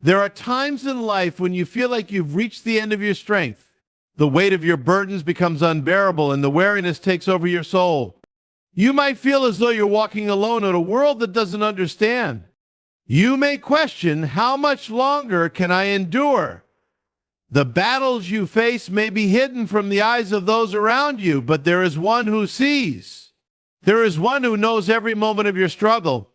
There are times in life when you feel like you've reached the end of your strength. The weight of your burdens becomes unbearable and the weariness takes over your soul. You might feel as though you're walking alone in a world that doesn't understand. You may question, how much longer can I endure? The battles you face may be hidden from the eyes of those around you, but there is one who sees. There is one who knows every moment of your struggle,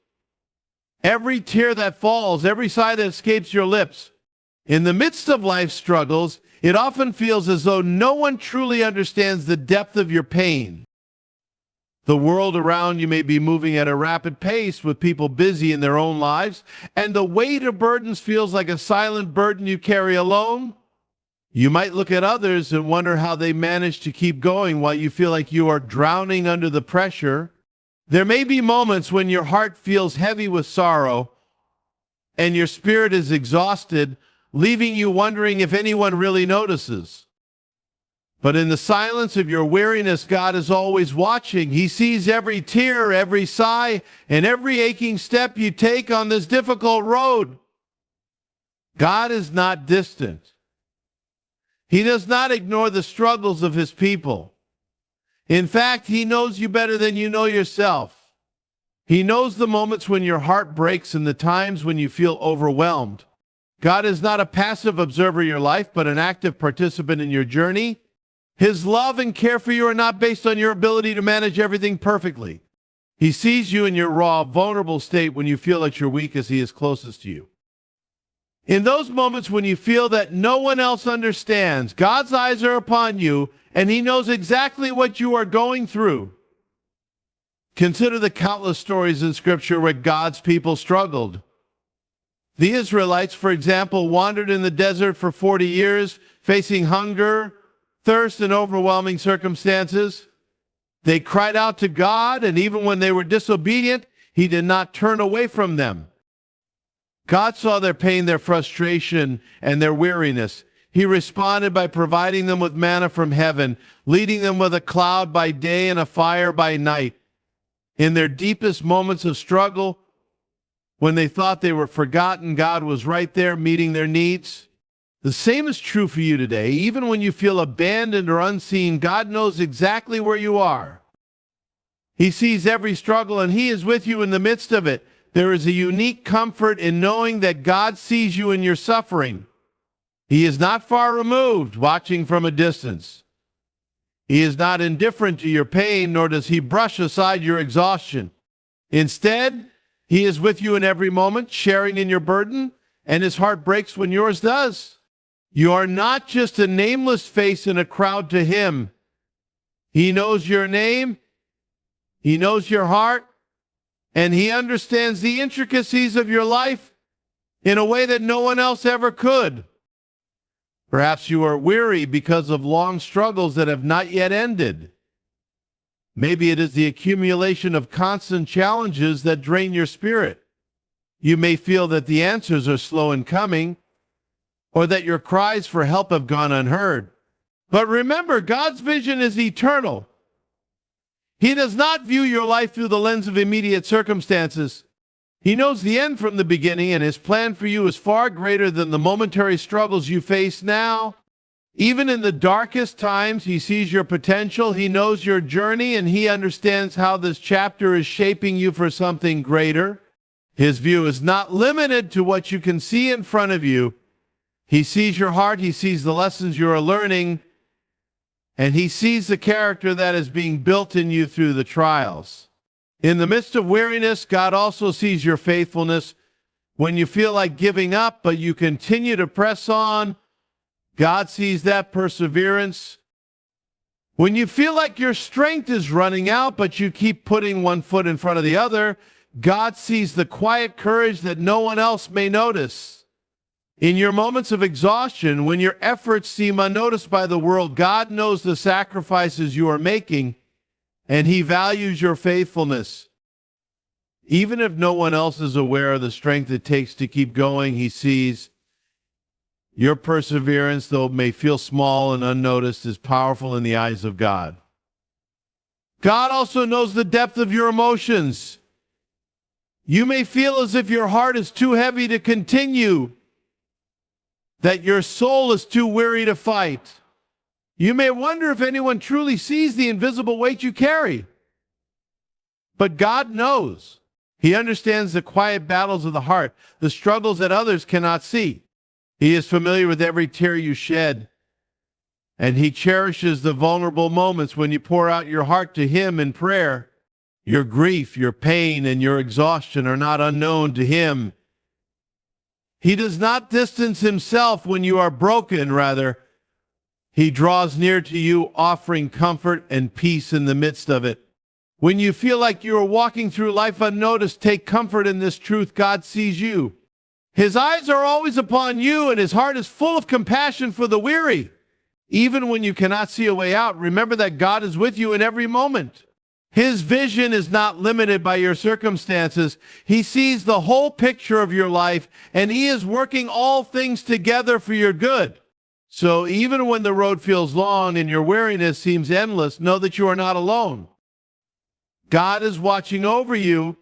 every tear that falls, every sigh that escapes your lips. In the midst of life's struggles, it often feels as though no one truly understands the depth of your pain. The world around you may be moving at a rapid pace with people busy in their own lives, and the weight of burdens feels like a silent burden you carry alone. You might look at others and wonder how they manage to keep going while you feel like you are drowning under the pressure. There may be moments when your heart feels heavy with sorrow and your spirit is exhausted, leaving you wondering if anyone really notices. But in the silence of your weariness, God is always watching. He sees every tear, every sigh, and every aching step you take on this difficult road. God is not distant. He does not ignore the struggles of his people. In fact, he knows you better than you know yourself. He knows the moments when your heart breaks and the times when you feel overwhelmed. God is not a passive observer of your life, but an active participant in your journey. His love and care for you are not based on your ability to manage everything perfectly. He sees you in your raw, vulnerable state when you feel at your weakest. He is closest to you. In those moments when you feel that no one else understands, God's eyes are upon you, and he knows exactly what you are going through. Consider the countless stories in Scripture where God's people struggled. The Israelites, for example, wandered in the desert for 40 years, facing hunger, thirst, and overwhelming circumstances. They cried out to God, and even when they were disobedient, he did not turn away from them. God saw their pain, their frustration, and their weariness. He responded by providing them with manna from heaven, leading them with a cloud by day and a fire by night. In their deepest moments of struggle, when they thought they were forgotten, God was right there meeting their needs. The same is true for you today. Even when you feel abandoned or unseen, God knows exactly where you are. He sees every struggle, and he is with you in the midst of it. There is a unique comfort in knowing that God sees you in your suffering. He is not far removed, watching from a distance. He is not indifferent to your pain, nor does he brush aside your exhaustion. Instead, he is with you in every moment, sharing in your burden, and his heart breaks when yours does. You are not just a nameless face in a crowd to him. He knows your name, he knows your heart, and he understands the intricacies of your life in a way that no one else ever could. Perhaps you are weary because of long struggles that have not yet ended. Maybe it is the accumulation of constant challenges that drain your spirit. You may feel that the answers are slow in coming, or that your cries for help have gone unheard. But remember, God's vision is eternal. He does not view your life through the lens of immediate circumstances. He knows the end from the beginning, and his plan for you is far greater than the momentary struggles you face now. Even in the darkest times, he sees your potential, he knows your journey, and he understands how this chapter is shaping you for something greater. His view is not limited to what you can see in front of you. He sees your heart, he sees the lessons you are learning, and he sees the character that is being built in you through the trials. In the midst of weariness, God also sees your faithfulness. When you feel like giving up, but you continue to press on, God sees that perseverance. When you feel like your strength is running out, but you keep putting one foot in front of the other, God sees the quiet courage that no one else may notice. In your moments of exhaustion, when your efforts seem unnoticed by the world, God knows the sacrifices you are making, and he values your faithfulness. Even if no one else is aware of the strength it takes to keep going, he sees your perseverance, though it may feel small and unnoticed, is powerful in the eyes of God. God also knows the depth of your emotions. You may feel as if your heart is too heavy to continue. that your soul is too weary to fight. You may wonder if anyone truly sees the invisible weight you carry. But God knows. He understands the quiet battles of the heart, the struggles that others cannot see. He is familiar with every tear you shed, and He cherishes the vulnerable moments when you pour out your heart to Him in prayer. Your grief, your pain, and your exhaustion are not unknown to Him. He does not distance Himself when you are broken. Rather, He draws near to you, offering comfort and peace in the midst of it. When you feel like you are walking through life unnoticed, take comfort in this truth: God sees you. His eyes are always upon you, and His heart is full of compassion for the weary. Even when you cannot see a way out, remember that God is with you in every moment. His vision is not limited by your circumstances. He sees the whole picture of your life, and He is working all things together for your good. So even when the road feels long and your weariness seems endless, know that you are not alone. God is watching over you,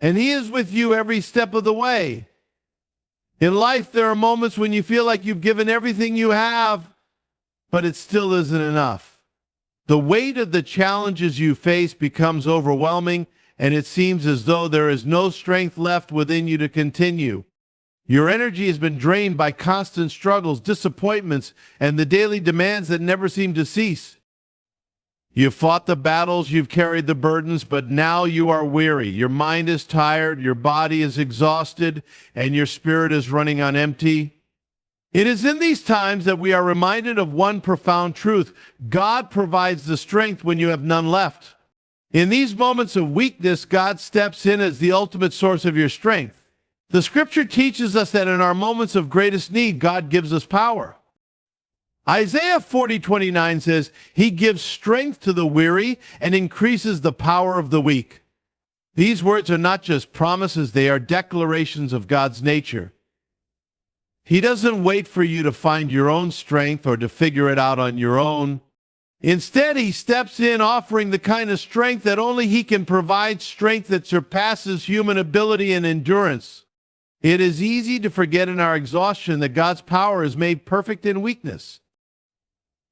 and He is with you every step of the way. In life, there are moments when you feel like you've given everything you have, but it still isn't enough. The weight of the challenges you face becomes overwhelming, and it seems as though there is no strength left within you to continue. Your energy has been drained by constant struggles, disappointments, and the daily demands that never seem to cease. You've fought the battles, you've carried the burdens, but now you are weary. Your mind is tired, your body is exhausted, and your spirit is running on empty. It is in these times that we are reminded of one profound truth: God provides the strength when you have none left. In these moments of weakness, God steps in as the ultimate source of your strength. The scripture teaches us that in our moments of greatest need, God gives us power. Isaiah 40:29 says, He gives strength to the weary and increases the power of the weak. These words are not just promises, they are declarations of God's nature. He doesn't wait for you to find your own strength or to figure it out on your own. Instead, He steps in offering the kind of strength that only He can provide, strength that surpasses human ability and endurance. It is easy to forget in our exhaustion that God's power is made perfect in weakness.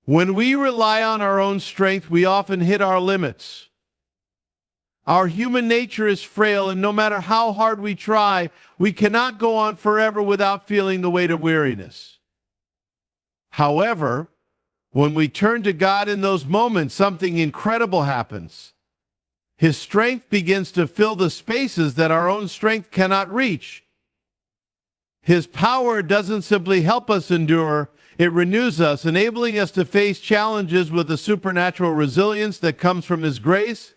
When we rely on our own strength, we often hit our limits. Our human nature is frail, and no matter how hard we try, we cannot go on forever without feeling the weight of weariness. However, when we turn to God in those moments, something incredible happens. His strength begins to fill the spaces that our own strength cannot reach. His power doesn't simply help us endure, it renews us, enabling us to face challenges with a supernatural resilience that comes from His grace.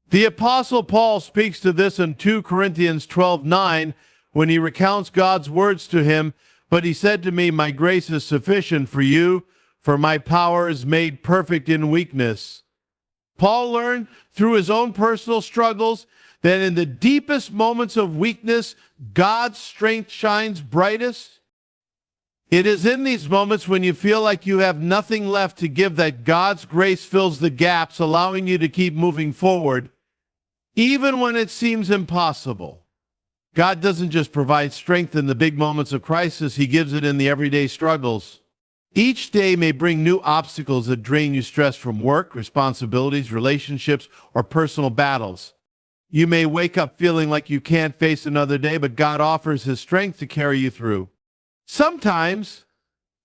The Apostle Paul speaks to this in 2 Corinthians 12:9 when he recounts God's words to him. But he said to me, my grace is sufficient for you, for my power is made perfect in weakness. Paul learned through his own personal struggles that in the deepest moments of weakness, God's strength shines brightest. It is in these moments when you feel like you have nothing left to give that God's grace fills the gaps, allowing you to keep moving forward, even when it seems impossible. God doesn't just provide strength in the big moments of crisis, He gives it in the everyday struggles. Each day may bring new obstacles that drain you, stress from work, responsibilities, relationships, or personal battles. You may wake up feeling like you can't face another day, but God offers His strength to carry you through. Sometimes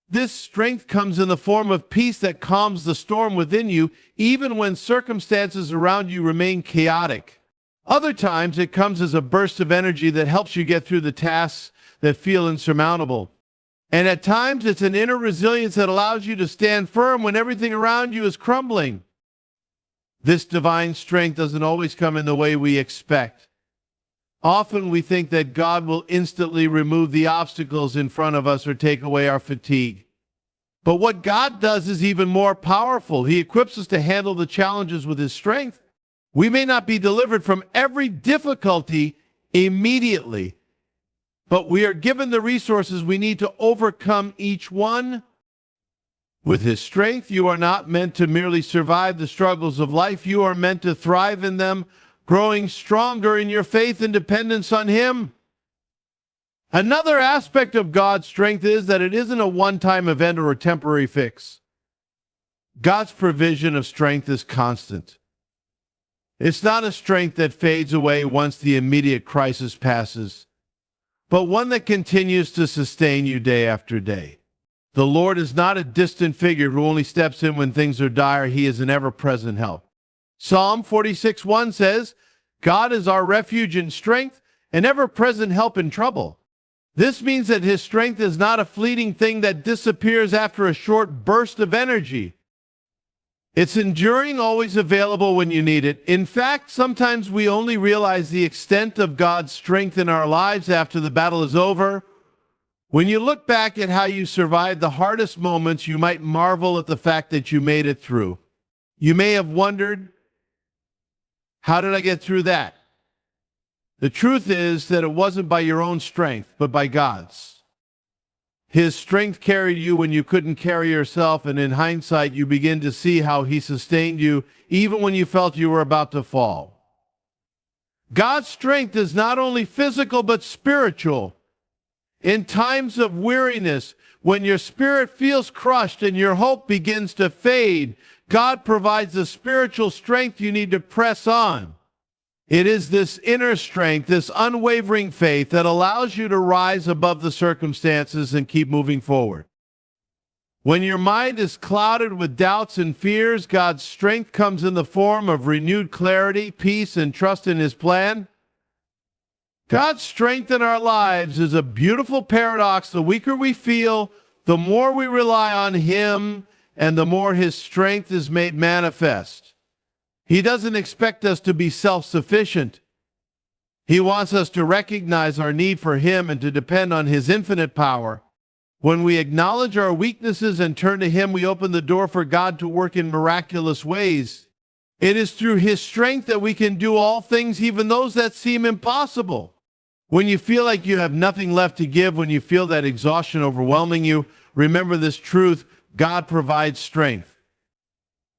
this strength comes in the form of peace that calms the storm within you, even when circumstances around you remain chaotic. Other times it comes as a burst of energy that helps you get through the tasks that feel insurmountable. And at times it's an inner resilience that allows you to stand firm when everything around you is crumbling. This divine strength doesn't always come in the way we expect. Often we think that God will instantly remove the obstacles in front of us or take away our fatigue. But what God does is even more powerful. He equips us to handle the challenges with His strength. We may not be delivered from every difficulty immediately, but we are given the resources we need to overcome each one. With His strength, you are not meant to merely survive the struggles of life. You are meant to thrive in them, growing stronger in your faith and dependence on Him. Another aspect of God's strength is that it isn't a one-time event or a temporary fix. God's provision of strength is constant. It's not a strength that fades away once the immediate crisis passes, but one that continues to sustain you day after day. The Lord is not a distant figure who only steps in when things are dire. He is an ever-present help. Psalm 46:1 says, God is our refuge and strength, an ever-present help in trouble. This means that his strength is not a fleeting thing that disappears after a short burst of energy. It's enduring, always available when you need it. In fact, sometimes we only realize the extent of God's strength in our lives after the battle is over. When you look back at how you survived the hardest moments, you might marvel at the fact that you made it through. You may have wondered, how did I get through that? The truth is that it wasn't by your own strength, but by God's. His strength carried you when you couldn't carry yourself, and in hindsight, you begin to see how he sustained you even when you felt you were about to fall. God's strength is not only physical, but spiritual. In times of weariness, when your spirit feels crushed and your hope begins to fade, God provides the spiritual strength you need to press on. It is this inner strength, this unwavering faith that allows you to rise above the circumstances and keep moving forward. When your mind is clouded with doubts and fears, God's strength comes in the form of renewed clarity, peace, and trust in his plan. God's strength in our lives is a beautiful paradox. The weaker we feel, the more we rely on him, and the more his strength is made manifest. He doesn't expect us to be self-sufficient. He wants us to recognize our need for him and to depend on his infinite power. When we acknowledge our weaknesses and turn to him, we open the door for God to work in miraculous ways. It is through his strength that we can do all things, even those that seem impossible. When you feel like you have nothing left to give, when you feel that exhaustion overwhelming you, remember this truth: God provides strength.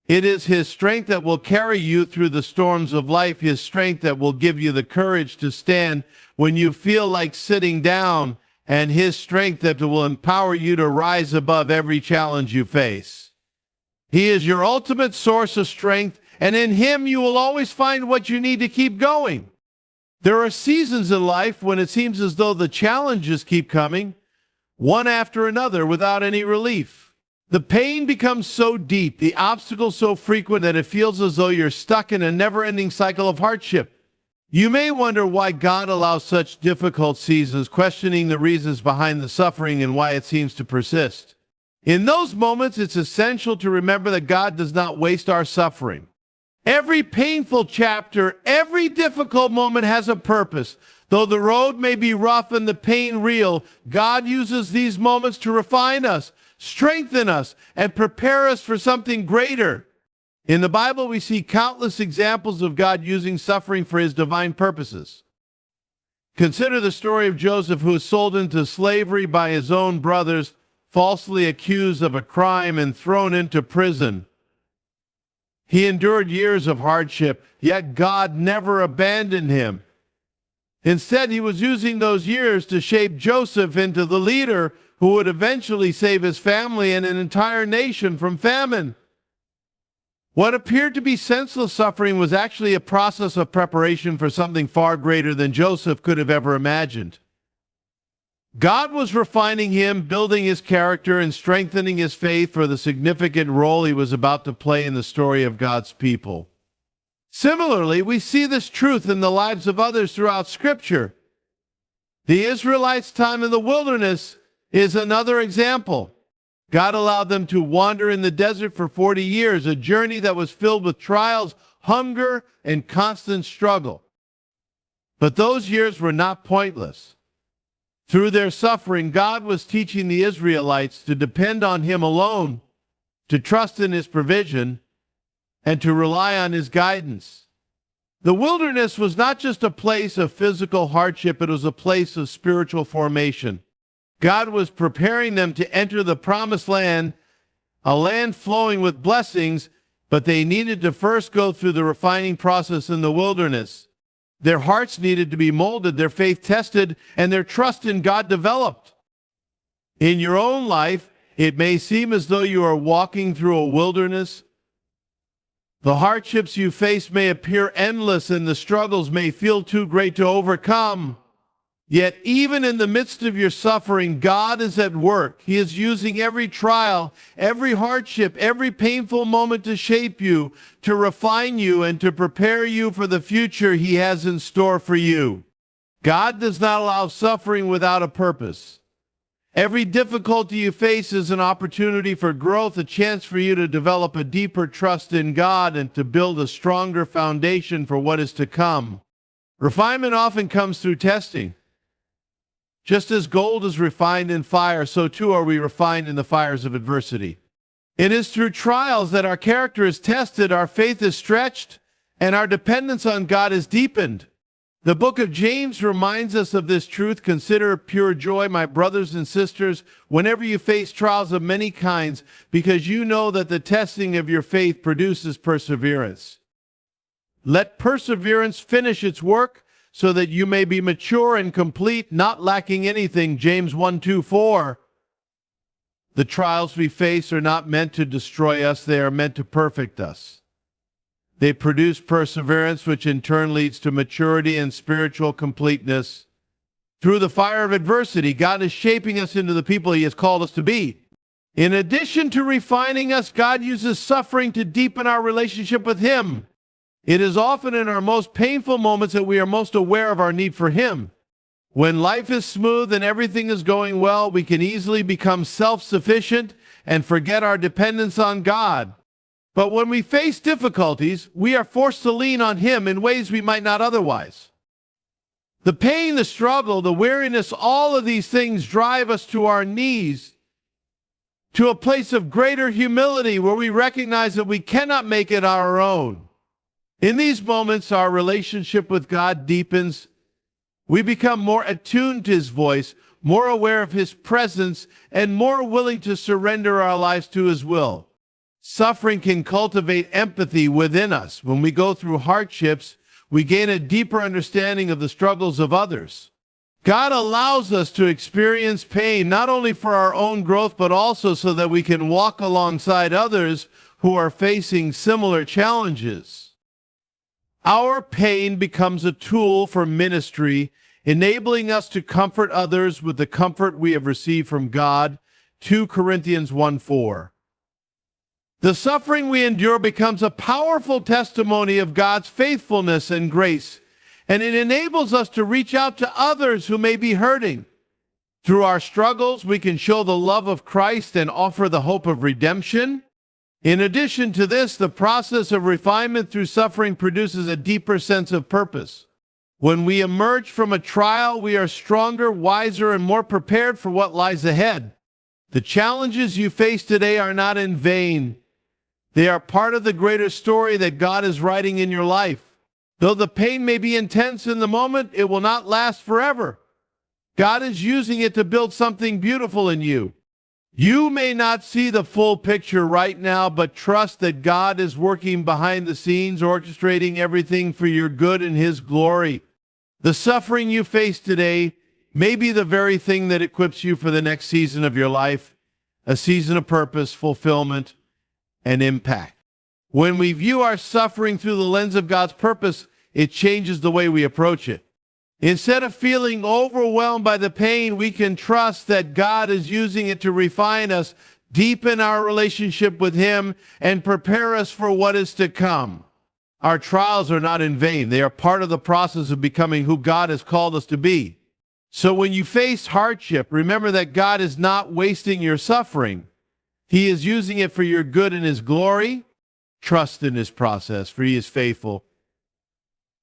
It is his strength that will carry you through the storms of life, his strength that will give you the courage to stand when you feel like sitting down, and his strength that will empower you to rise above every challenge you face. He is your ultimate source of strength, and in him you will always find what you need to keep going. There are seasons in life when it seems as though the challenges keep coming, one after another, without any relief. The pain becomes so deep, the obstacles so frequent, that it feels as though you're stuck in a never-ending cycle of hardship. You may wonder why God allows such difficult seasons, questioning the reasons behind the suffering and why it seems to persist. In those moments, it's essential to remember that God does not waste our suffering. Every painful chapter, every difficult moment has a purpose. Though the road may be rough and the pain real, God uses these moments to refine us, strengthen us, and prepare us for something greater. In the Bible, we see countless examples of God using suffering for his divine purposes. Consider the story of Joseph, who was sold into slavery by his own brothers, falsely accused of a crime and thrown into prison. He endured years of hardship, yet God never abandoned him. Instead, he was using those years to shape Joseph into the leader who would eventually save his family and an entire nation from famine. What appeared to be senseless suffering was actually a process of preparation for something far greater than Joseph could have ever imagined. God was refining him, building his character, and strengthening his faith for the significant role he was about to play in the story of God's people. Similarly, we see this truth in the lives of others throughout Scripture. The Israelites' time in the wilderness is another example. God allowed them to wander in the desert for 40 years, a journey that was filled with trials, hunger, and constant struggle. But those years were not pointless. Through their suffering, God was teaching the Israelites to depend on him alone, to trust in his provision, and to rely on his guidance. The wilderness was not just a place of physical hardship, it was a place of spiritual formation. God was preparing them to enter the promised land, a land flowing with blessings, but they needed to first go through the refining process in the wilderness. Their hearts needed to be molded, their faith tested, and their trust in God developed. In your own life, it may seem as though you are walking through a wilderness. The hardships you face may appear endless, and the struggles may feel too great to overcome. Yet even in the midst of your suffering, God is at work. He is using every trial, every hardship, every painful moment to shape you, to refine you, and to prepare you for the future He has in store for you. God does not allow suffering without a purpose. Every difficulty you face is an opportunity for growth, a chance for you to develop a deeper trust in God and to build a stronger foundation for what is to come. Refinement often comes through testing. Just as gold is refined in fire, so too are we refined in the fires of adversity. It is through trials that our character is tested, our faith is stretched, and our dependence on God is deepened. The book of James reminds us of this truth. Consider pure joy, my brothers and sisters, whenever you face trials of many kinds, because you know that the testing of your faith produces perseverance. Let perseverance finish its work, so that you may be mature and complete, not lacking anything. James 1:2-4. The trials we face are not meant to destroy us, they are meant to perfect us. They produce perseverance, which in turn leads to maturity and spiritual completeness. Through the fire of adversity, God is shaping us into the people He has called us to be. In addition to refining us, God uses suffering to deepen our relationship with Him. It is often in our most painful moments that we are most aware of our need for Him. When life is smooth and everything is going well, we can easily become self-sufficient and forget our dependence on God. But when we face difficulties, we are forced to lean on Him in ways we might not otherwise. The pain, the struggle, the weariness, all of these things drive us to our knees, to a place of greater humility where we recognize that we cannot make it our own. In these moments, our relationship with God deepens. We become more attuned to His voice, more aware of His presence, and more willing to surrender our lives to His will. Suffering can cultivate empathy within us. When we go through hardships, we gain a deeper understanding of the struggles of others. God allows us to experience pain, not only for our own growth, but also so that we can walk alongside others who are facing similar challenges. Our pain becomes a tool for ministry, enabling us to comfort others with the comfort we have received from God. 2 Corinthians 1:4. The suffering we endure becomes a powerful testimony of God's faithfulness and grace, and it enables us to reach out to others who may be hurting. Through our struggles, we can show the love of Christ and offer the hope of redemption. In addition to this, the process of refinement through suffering produces a deeper sense of purpose. When we emerge from a trial, we are stronger, wiser, and more prepared for what lies ahead. The challenges you face today are not in vain. They are part of the greater story that God is writing in your life. Though the pain may be intense in the moment, it will not last forever. God is using it to build something beautiful in you. You may not see the full picture right now, but trust that God is working behind the scenes, orchestrating everything for your good and His glory. The suffering you face today may be the very thing that equips you for the next season of your life, a season of purpose, fulfillment, and impact. When we view our suffering through the lens of God's purpose, it changes the way we approach it. Instead of feeling overwhelmed by the pain, we can trust that God is using it to refine us, deepen our relationship with Him, and prepare us for what is to come. Our trials are not in vain. They are part of the process of becoming who God has called us to be. So when you face hardship, remember that God is not wasting your suffering. He is using it for your good and His glory. Trust in His process, for He is faithful.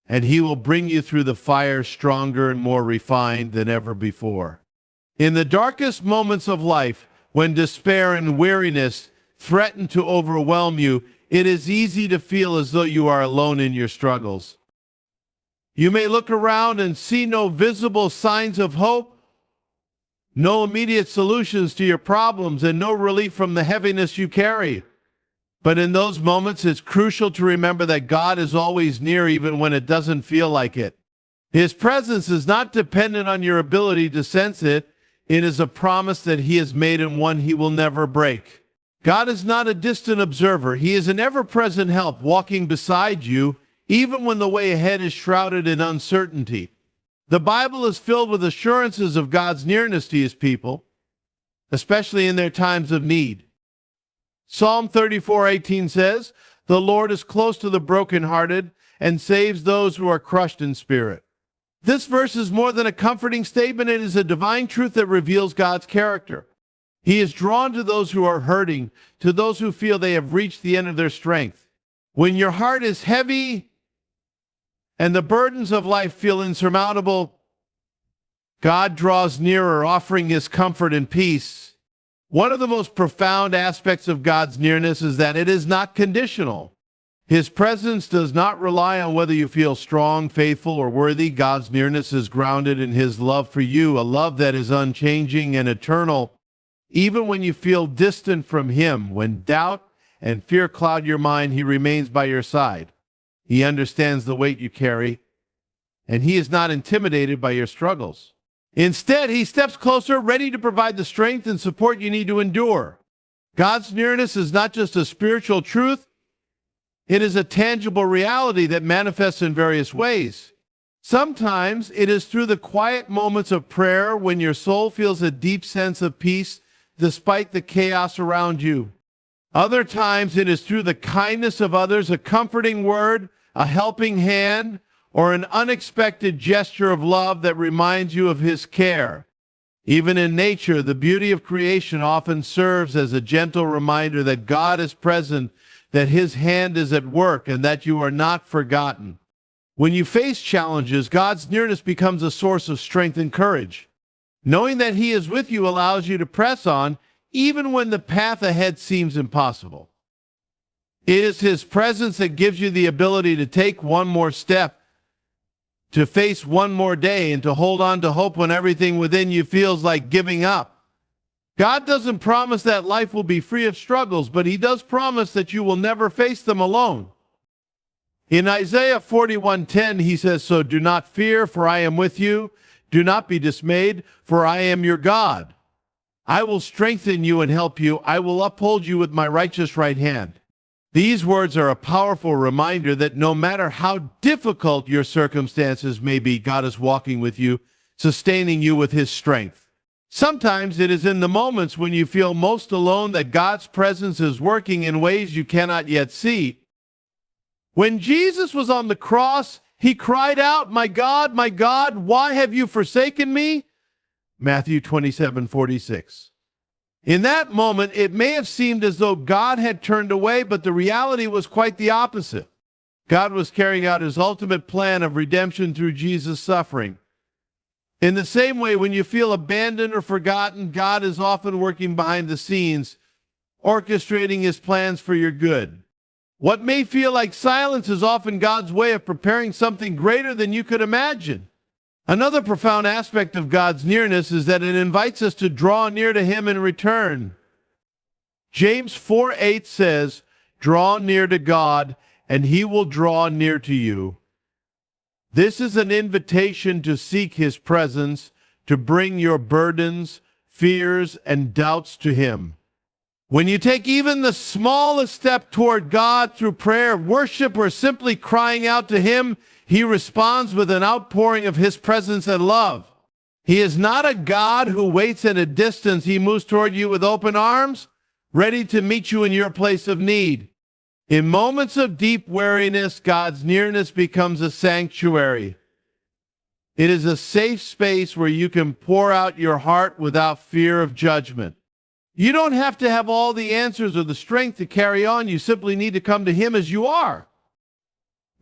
And He will bring you through the fire stronger and more refined than ever before. In the darkest moments of life, when despair and weariness threaten to overwhelm you, it is easy to feel as though you are alone in your struggles. You may look around and see no visible signs of hope, no immediate solutions to your problems, and no relief from the heaviness you carry. But in those moments, it's crucial to remember that God is always near, even when it doesn't feel like it. His presence is not dependent on your ability to sense it. It is a promise that he has made and one he will never break. God is not a distant observer. He is an ever-present help walking beside you, even when the way ahead is shrouded in uncertainty. The Bible is filled with assurances of God's nearness to his people, especially in their times of need. Psalm 34:18 says, "The Lord is close to the brokenhearted and saves those who are crushed in spirit." This verse is more than a comforting statement. It is a divine truth that reveals God's character. He is drawn to those who are hurting, to those who feel they have reached the end of their strength. When your heart is heavy and the burdens of life feel insurmountable, God draws nearer, offering his comfort and peace. One of the most profound aspects of God's nearness is that it is not conditional. His presence does not rely on whether you feel strong, faithful, or worthy. God's nearness is grounded in his love for you, a love that is unchanging and eternal. Even when you feel distant from him, when doubt and fear cloud your mind, he remains by your side. He understands the weight you carry, and he is not intimidated by your struggles. Instead, he steps closer, ready to provide the strength and support you need to endure. God's nearness is not just a spiritual truth, it is a tangible reality that manifests in various ways. Sometimes it is through the quiet moments of prayer when your soul feels a deep sense of peace despite the chaos around you. Other times it is through the kindness of others, a comforting word, a helping hand, or an unexpected gesture of love that reminds you of his care. Even in nature, the beauty of creation often serves as a gentle reminder that God is present, that his hand is at work, and that you are not forgotten. When you face challenges, God's nearness becomes a source of strength and courage. Knowing that he is with you allows you to press on, even when the path ahead seems impossible. It is his presence that gives you the ability to take one more step, to face one more day, and to hold on to hope when everything within you feels like giving up. God doesn't promise that life will be free of struggles, but he does promise that you will never face them alone. In Isaiah 41:10, he says, "So do not fear, for I am with you. Do not be dismayed, for I am your God. I will strengthen you and help you. I will uphold you with my righteous right hand." These words are a powerful reminder that no matter how difficult your circumstances may be, God is walking with you, sustaining you with his strength. Sometimes it is in the moments when you feel most alone that God's presence is working in ways you cannot yet see. When Jesus was on the cross, he cried out, my God, why have you forsaken me?" Matthew 27:46. In that moment, it may have seemed as though God had turned away, but the reality was quite the opposite. God was carrying out his ultimate plan of redemption through Jesus' suffering. In the same way, when you feel abandoned or forgotten, God is often working behind the scenes, orchestrating his plans for your good. What may feel like silence is often God's way of preparing something greater than you could imagine. Another profound aspect of God's nearness is that it invites us to draw near to him in return. James 4:8 says, "Draw near to God, and he will draw near to you." This is an invitation to seek his presence, to bring your burdens, fears, and doubts to him. When you take even the smallest step toward God through prayer, worship, or simply crying out to him, he responds with an outpouring of his presence and love. He is not a God who waits at a distance. He moves toward you with open arms, ready to meet you in your place of need. In moments of deep weariness, God's nearness becomes a sanctuary. It is a safe space where you can pour out your heart without fear of judgment. You don't have to have all the answers or the strength to carry on. You simply need to come to him as you are.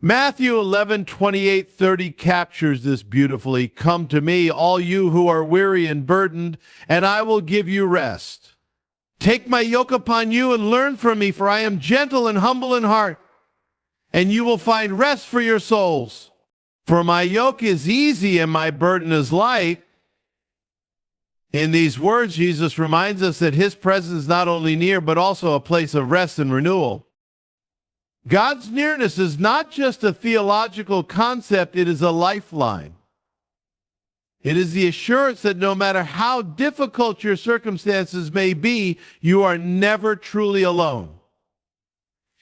Matthew 11:28-30 captures this beautifully. "Come to me, all you who are weary and burdened, and I will give you rest. Take my yoke upon you and learn from me, for I am gentle and humble in heart, and you will find rest for your souls. For my yoke is easy and my burden is light." In these words, Jesus reminds us that his presence is not only near, but also a place of rest and renewal. God's nearness is not just a theological concept, it is a lifeline. It is the assurance that no matter how difficult your circumstances may be, you are never truly alone.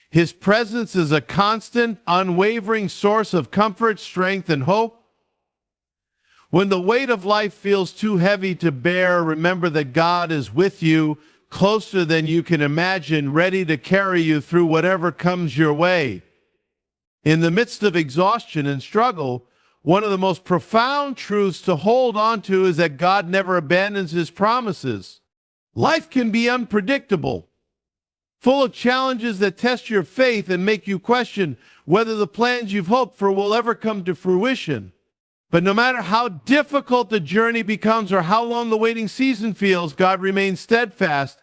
His presence is a constant, unwavering source of comfort, strength, and hope. When the weight of life feels too heavy to bear, remember that God is with you, closer than you can imagine, ready to carry you through whatever comes your way. In the midst of exhaustion and struggle, one of the most profound truths to hold on to is that God never abandons his promises. Life can be unpredictable, full of challenges that test your faith and make you question whether the plans you've hoped for will ever come to fruition. But no matter how difficult the journey becomes or how long the waiting season feels, God remains steadfast.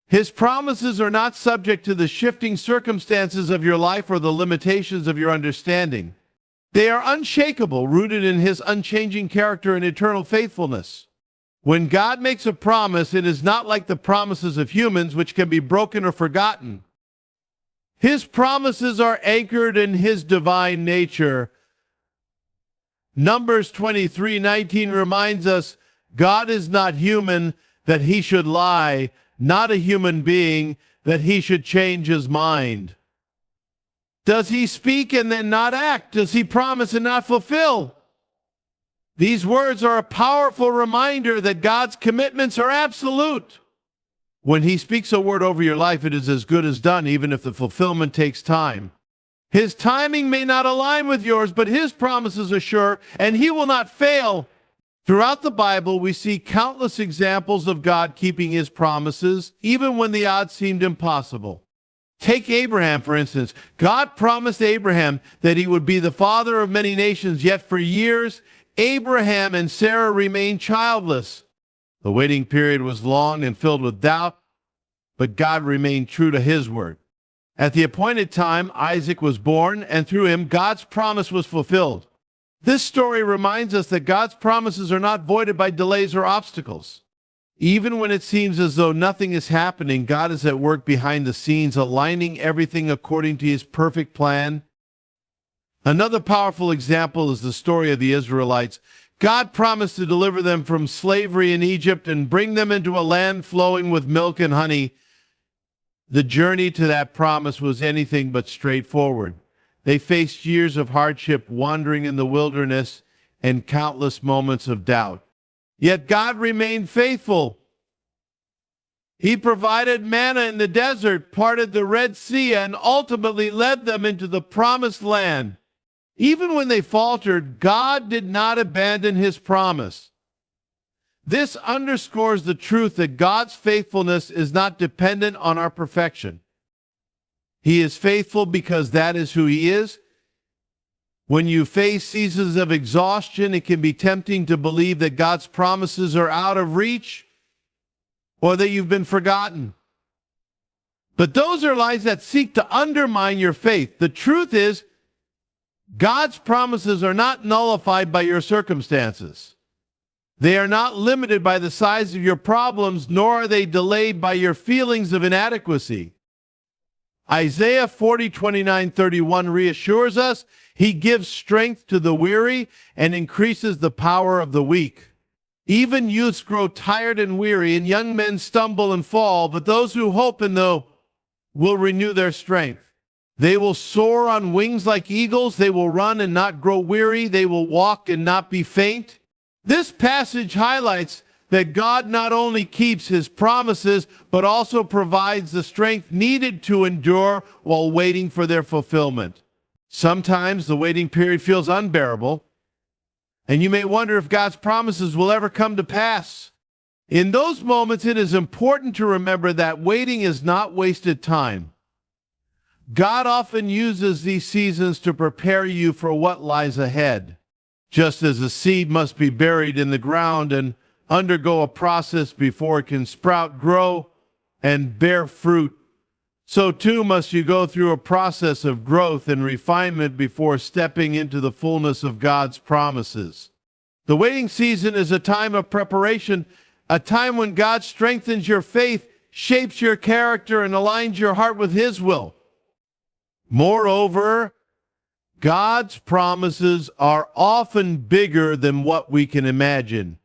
His promises are not subject to the shifting circumstances of your life or the limitations of your understanding. They are unshakable, rooted in his unchanging character and eternal faithfulness. When God makes a promise, it is not like the promises of humans, which can be broken or forgotten. His promises are anchored in his divine nature. Numbers 23:19 reminds us, God is not human that he should lie, not a human being that he should change his mind. Does he speak and then not act? Does he promise and not fulfill? These words are a powerful reminder that God's commitments are absolute. When he speaks a word over your life, it is as good as done, even if the fulfillment takes time. His timing may not align with yours, but his promises are sure, and he will not fail. Throughout the Bible, we see countless examples of God keeping his promises, even when the odds seemed impossible. Take Abraham, for instance. God promised Abraham that he would be the father of many nations, yet for years, Abraham and Sarah remained childless. The waiting period was long and filled with doubt, but God remained true to his word. At the appointed time, Isaac was born, and through him, God's promise was fulfilled. This story reminds us that God's promises are not voided by delays or obstacles. Even when it seems as though nothing is happening, God is at work behind the scenes, aligning everything according to his perfect plan. Another powerful example is the story of the Israelites. God promised to deliver them from slavery in Egypt and bring them into a land flowing with milk and honey. The journey to that promise was anything but straightforward. They faced years of hardship, wandering in the wilderness, and countless moments of doubt. Yet God remained faithful. He provided manna in the desert, parted the Red Sea, and ultimately led them into the promised land. Even when they faltered, God did not abandon his promise. This underscores the truth that God's faithfulness is not dependent on our perfection. He is faithful because that is who he is. When you face seasons of exhaustion, it can be tempting to believe that God's promises are out of reach or that you've been forgotten. But those are lies that seek to undermine your faith. The truth is, God's promises are not nullified by your circumstances. They are not limited by the size of your problems, nor are they delayed by your feelings of inadequacy. Isaiah 40:29-31 reassures us, he gives strength to the weary and increases the power of the weak. Even youths grow tired and weary, and young men stumble and fall, but those who hope in the will renew their strength. They will soar on wings like eagles. They will run and not grow weary. They will walk and not be faint. This passage highlights that God not only keeps his promises, but also provides the strength needed to endure while waiting for their fulfillment. Sometimes the waiting period feels unbearable, and you may wonder if God's promises will ever come to pass. In those moments, it is important to remember that waiting is not wasted time. God often uses these seasons to prepare you for what lies ahead. Just as a seed must be buried in the ground and undergo a process before it can sprout, grow, and bear fruit, so too must you go through a process of growth and refinement before stepping into the fullness of God's promises. The waiting season is a time of preparation, a time when God strengthens your faith, shapes your character, and aligns your heart with his will. Moreover, God's promises are often bigger than what we can imagine.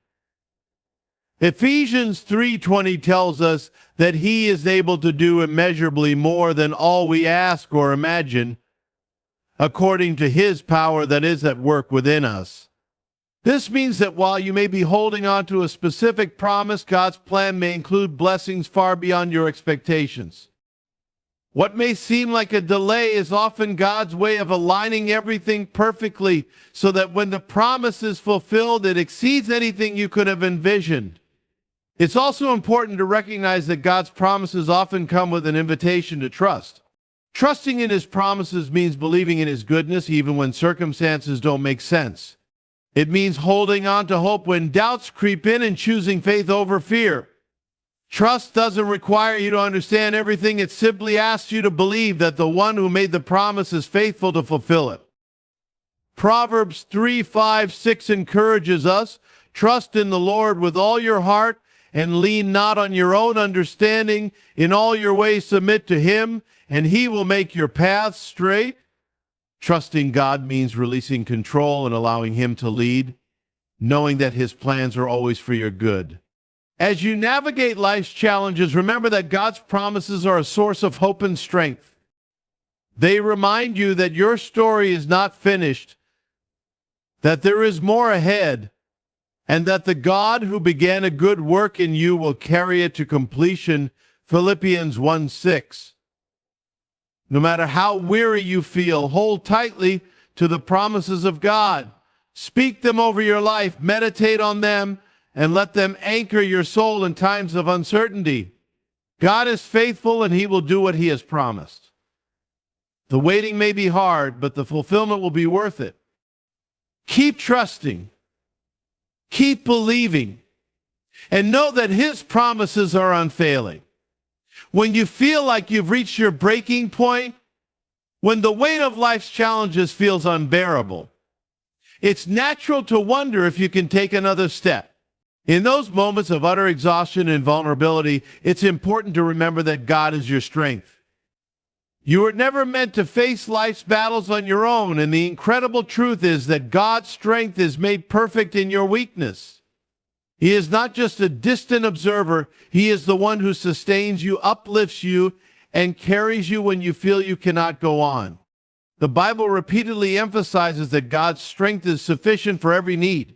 Ephesians 3:20 tells us that He is able to do immeasurably more than all we ask or imagine, according to His power that is at work within us. This means that while you may be holding on to a specific promise, God's plan may include blessings far beyond your expectations. What may seem like a delay is often God's way of aligning everything perfectly so that when the promise is fulfilled, it exceeds anything you could have envisioned. It's also important to recognize that God's promises often come with an invitation to trust. Trusting in His promises means believing in His goodness even when circumstances don't make sense. It means holding on to hope when doubts creep in and choosing faith over fear. Trust doesn't require you to understand everything. It simply asks you to believe that the one who made the promise is faithful to fulfill it. Proverbs 3:5-6 encourages us, trust in the Lord with all your heart and lean not on your own understanding. In all your ways submit to Him, and He will make your paths straight. Trusting God means releasing control and allowing Him to lead, knowing that His plans are always for your good. As you navigate life's challenges, remember that God's promises are a source of hope and strength. They remind you that your story is not finished, that there is more ahead, and that the God who began a good work in you will carry it to completion. Philippians 1:6. No matter how weary you feel, hold tightly to the promises of God. Speak them over your life, meditate on them, and let them anchor your soul in times of uncertainty. God is faithful, and He will do what He has promised. The waiting may be hard, but the fulfillment will be worth it. Keep trusting. Keep believing, and know that His promises are unfailing. When you feel like you've reached your breaking point, when the weight of life's challenges feels unbearable, it's natural to wonder if you can take another step. In those moments of utter exhaustion and vulnerability, it's important to remember that God is your strength. You were never meant to face life's battles on your own, and the incredible truth is that God's strength is made perfect in your weakness. He is not just a distant observer. He is the one who sustains you, uplifts you, and carries you when you feel you cannot go on. The Bible repeatedly emphasizes that God's strength is sufficient for every need.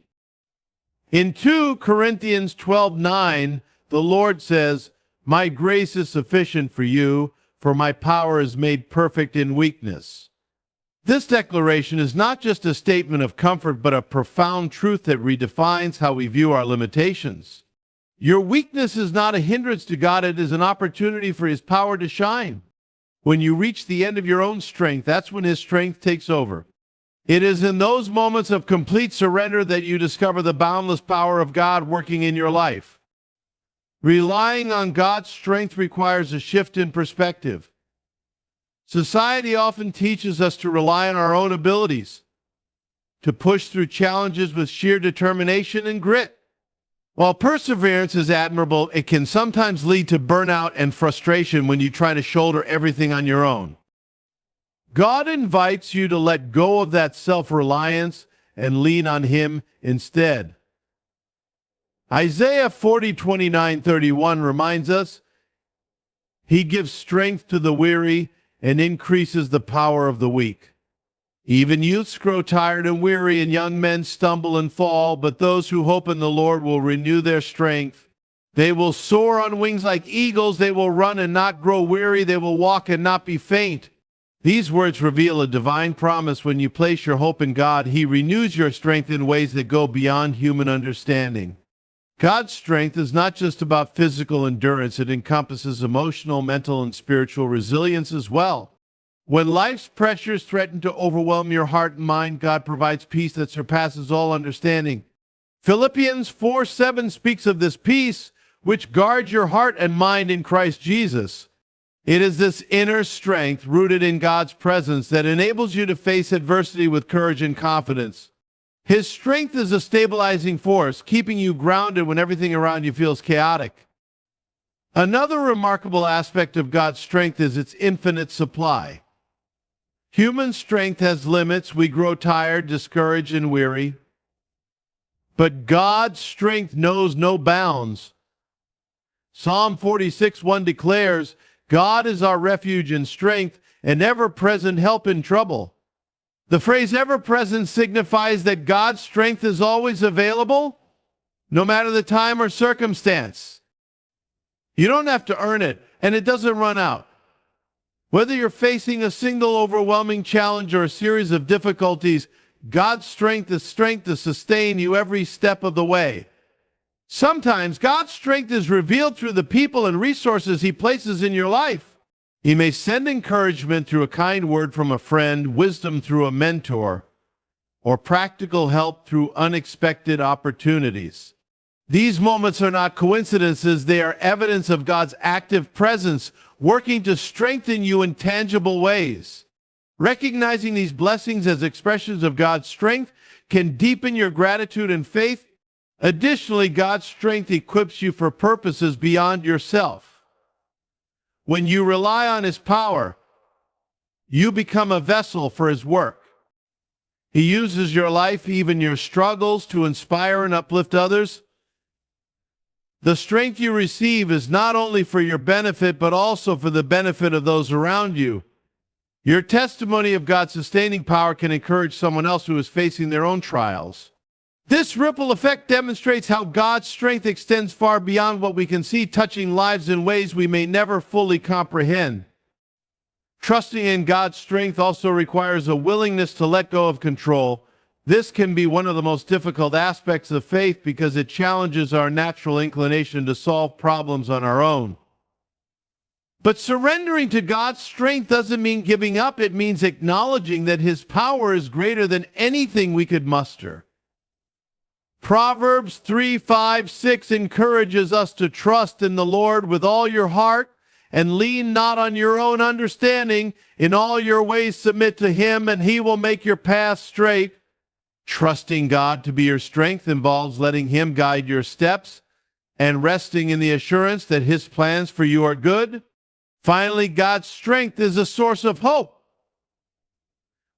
In 2 Corinthians 12:9, the Lord says, "My grace is sufficient for you, for my power is made perfect in weakness." This declaration is not just a statement of comfort, but a profound truth that redefines how we view our limitations. Your weakness is not a hindrance to God, it is an opportunity for His power to shine. When you reach the end of your own strength, that's when His strength takes over. It is in those moments of complete surrender that you discover the boundless power of God working in your life. Relying on God's strength requires a shift in perspective. Society often teaches us to rely on our own abilities, to push through challenges with sheer determination and grit. While perseverance is admirable, it can sometimes lead to burnout and frustration when you try to shoulder everything on your own. God invites you to let go of that self-reliance and lean on Him instead. Isaiah 40:29-31 reminds us, He gives strength to the weary and increases the power of the weak. Even youths grow tired and weary, and young men stumble and fall, but those who hope in the Lord will renew their strength. They will soar on wings like eagles. They will run and not grow weary. They will walk and not be faint. These words reveal a divine promise. When you place your hope in God, He renews your strength in ways that go beyond human understanding. God's strength is not just about physical endurance. It encompasses emotional, mental, and spiritual resilience as well. When life's pressures threaten to overwhelm your heart and mind, God provides peace that surpasses all understanding. Philippians 4:7 speaks of this peace, which guards your heart and mind in Christ Jesus. It is this inner strength rooted in God's presence that enables you to face adversity with courage and confidence. His strength is a stabilizing force, keeping you grounded when everything around you feels chaotic. Another remarkable aspect of God's strength is its infinite supply. Human strength has limits. We grow tired, discouraged, and weary. But God's strength knows no bounds. Psalm 46:1 declares, God is our refuge and strength, an ever-present help in trouble. The phrase ever-present signifies that God's strength is always available, no matter the time or circumstance. You don't have to earn it, and it doesn't run out. Whether you're facing a single overwhelming challenge or a series of difficulties, God's strength is strength to sustain you every step of the way. Sometimes God's strength is revealed through the people and resources He places in your life. He may send encouragement through a kind word from a friend, wisdom through a mentor, or practical help through unexpected opportunities. These moments are not coincidences. They are evidence of God's active presence, working to strengthen you in tangible ways. Recognizing these blessings as expressions of God's strength can deepen your gratitude and faith. Additionally, God's strength equips you for purposes beyond yourself. When you rely on His power, you become a vessel for His work. He uses your life, even your struggles, to inspire and uplift others. The strength you receive is not only for your benefit, but also for the benefit of those around you. Your testimony of God's sustaining power can encourage someone else who is facing their own trials. This ripple effect demonstrates how God's strength extends far beyond what we can see, touching lives in ways we may never fully comprehend. Trusting in God's strength also requires a willingness to let go of control. This can be one of the most difficult aspects of faith because it challenges our natural inclination to solve problems on our own. But surrendering to God's strength doesn't mean giving up. It means acknowledging that His power is greater than anything we could muster. Proverbs 3:5-6 encourages us to trust in the Lord with all your heart and lean not on your own understanding. In all your ways submit to Him, and He will make your path straight. Trusting God to be your strength involves letting Him guide your steps and resting in the assurance that His plans for you are good. Finally, God's strength is a source of hope.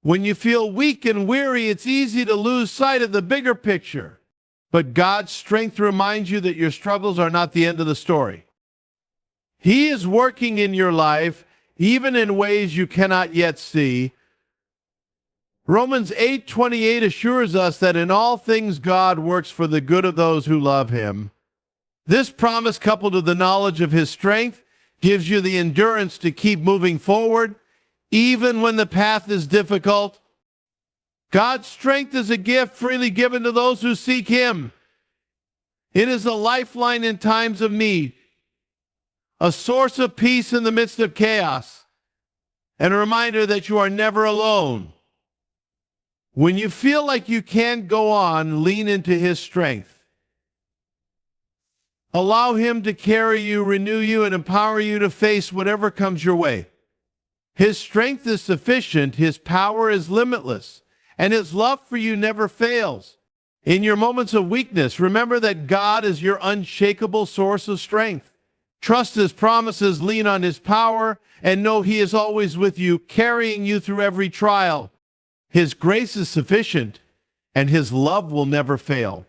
When you feel weak and weary, it's easy to lose sight of the bigger picture. But God's strength reminds you that your struggles are not the end of the story. He is working in your life, even in ways you cannot yet see. Romans 8:28 assures us that in all things God works for the good of those who love Him. This promise, coupled with the knowledge of His strength, gives you the endurance to keep moving forward, even when the path is difficult. God's strength is a gift freely given to those who seek Him. It is a lifeline in times of need, a source of peace in the midst of chaos, and a reminder that you are never alone. When you feel like you can't go on, lean into His strength. Allow Him to carry you, renew you, and empower you to face whatever comes your way. His strength is sufficient, His power is limitless, and His love for you never fails. In your moments of weakness, remember that God is your unshakable source of strength. Trust His promises, lean on His power, and know He is always with you, carrying you through every trial. His grace is sufficient, and His love will never fail.